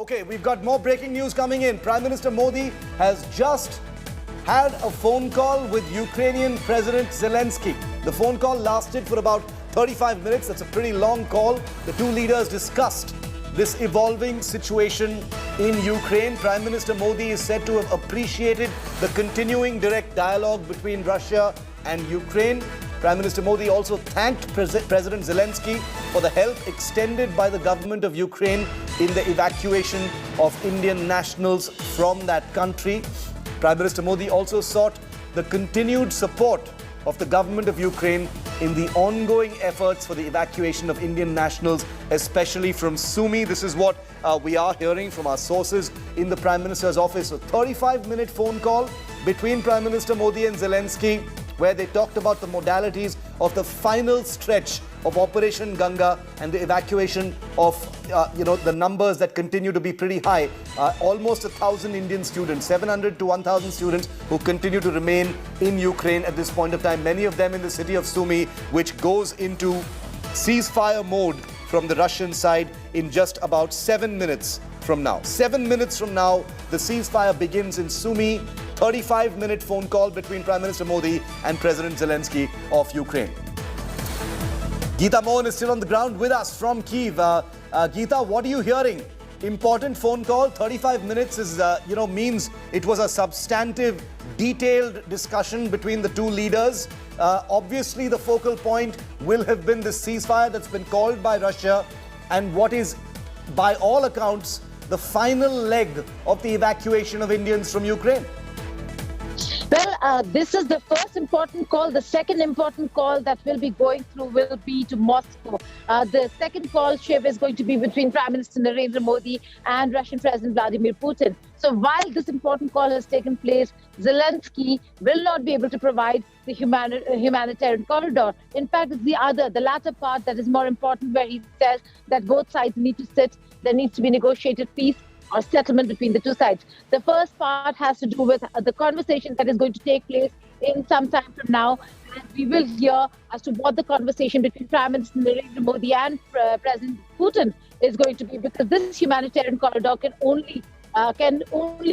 Okay, we've got more breaking news coming in. Prime Minister Modi has just had a phone call with Ukrainian President Zelenskyy. The phone call lasted for about 35 minutes. That's a pretty long call. The two leaders discussed this evolving situation in Ukraine. Prime Minister Modi is said to have appreciated the continuing direct dialogue between Russia and Ukraine. Prime Minister Modi also thanked President Zelenskyy for the help extended by the government of Ukraine in the evacuation of Indian nationals from that country. Prime Minister Modi also sought the continued support of the government of Ukraine in the ongoing efforts for the evacuation of Indian nationals, especially from Sumy. This is what we are hearing from our sources in the Prime Minister's office. A 35-minute phone call between Prime Minister Modi and Zelenskyy, where they talked about the modalities of the final stretch of Operation Ganga and the evacuation of, the numbers that continue to be pretty high. Almost 1,000 Indian students, 700 to 1,000 students who continue to remain in Ukraine at this point of time. Many of them in the city of Sumy, which goes into ceasefire mode from the Russian side in just about 7 minutes from now. 7 minutes from now, the ceasefire begins in Sumy. 35-minute phone call between Prime Minister Modi and President Zelenskyy of Ukraine. Geeta Mohan is still on the ground with us from Kyiv. Geeta, what are you hearing? Important phone call. 35 minutes is, means it was a substantive, detailed discussion between the two leaders. Obviously, the focal point will have been the ceasefire that's been called by Russia and what is, by all accounts, the final leg of the evacuation of Indians from Ukraine. Well, this is the first important call. The second important call that we'll be going through will be to Moscow. The second call, Shiv, is going to be between Prime Minister Narendra Modi and Russian President Vladimir Putin. So while this important call has taken place, Zeleanskyy will not be able to provide the humanitarian corridor. In fact, it's the latter part that is more important, where he says that both sides need to sit. There needs to be negotiated peace or settlement between the two sides. The first part has to do with the conversation that is going to take place in some time from now. And we will hear as to what the conversation between Prime Minister Narendra Modi and President Putin is going to be, because this humanitarian corridor can only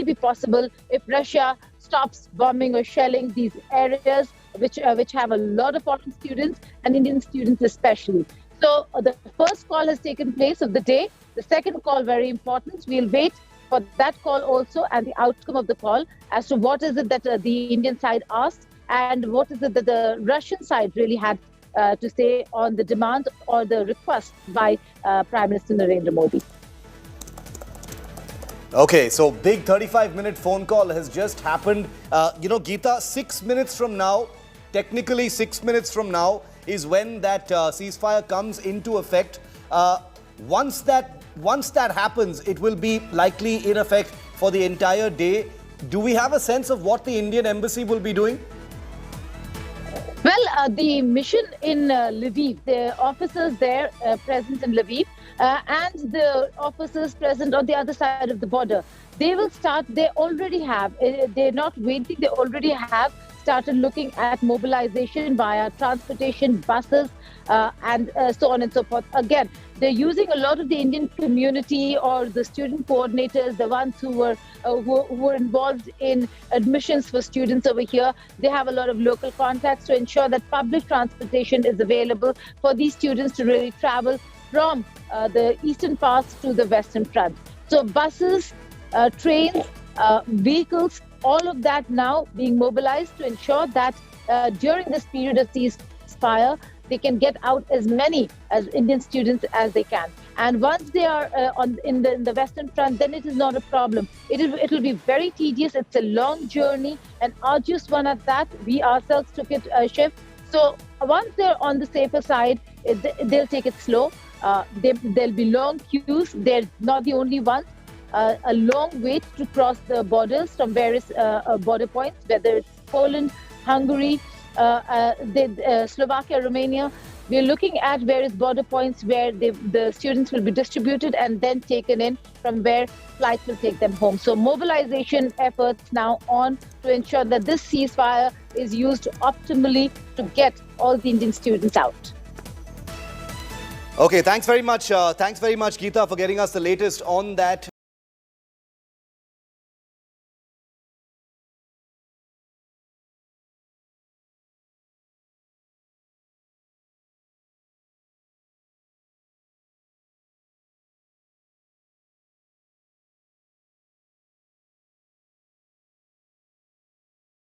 be possible if Russia stops bombing or shelling these areas which have a lot of foreign students and Indian students especially. So the first call has taken place of the day. The second call, very important. We'll wait for that call also and the outcome of the call as to what is it that the Indian side asked and what is it that the Russian side really had to say on the demand or the request by Prime Minister Narendra Modi. Okay, so big 35-minute phone call has just happened. Geeta, 6 minutes from now, technically 6 minutes from now, is when that ceasefire comes into effect. Once that happens, it will be likely in effect for the entire day. Do we have a sense of what the Indian embassy will be doing? Well, the mission in Lviv, the officers there present in Lviv and the officers present on the other side of the border, they will start, they already have, they're not waiting, they already have started looking at mobilization via transportation, buses, and so on and so forth. Again, they're using a lot of the Indian community or the student coordinators, the ones who were involved in admissions for students over here. They have a lot of local contacts to ensure that public transportation is available for these students to really travel from the eastern parts to the western front. So buses, trains, vehicles, all of that now being mobilized to ensure that during this period of ceasefire, they can get out as many as Indian students as they can. And once they are in the western front, then it is not a problem. It will be very tedious. It's a long journey, an arduous one at that. We ourselves took it, Shiv. So once they're on the safer side, they'll take it slow. There'll be long queues. They're not the only ones. A long wait to cross the borders from various border points, whether it's Poland, Hungary, Slovakia, Romania. We're looking at various border points where the students will be distributed and then taken in, from where flights will take them home. So mobilization efforts now on to ensure that this ceasefire is used optimally to get all the Indian students out. Okay, thanks very much. Thanks very much, Geeta, for getting us the latest on that.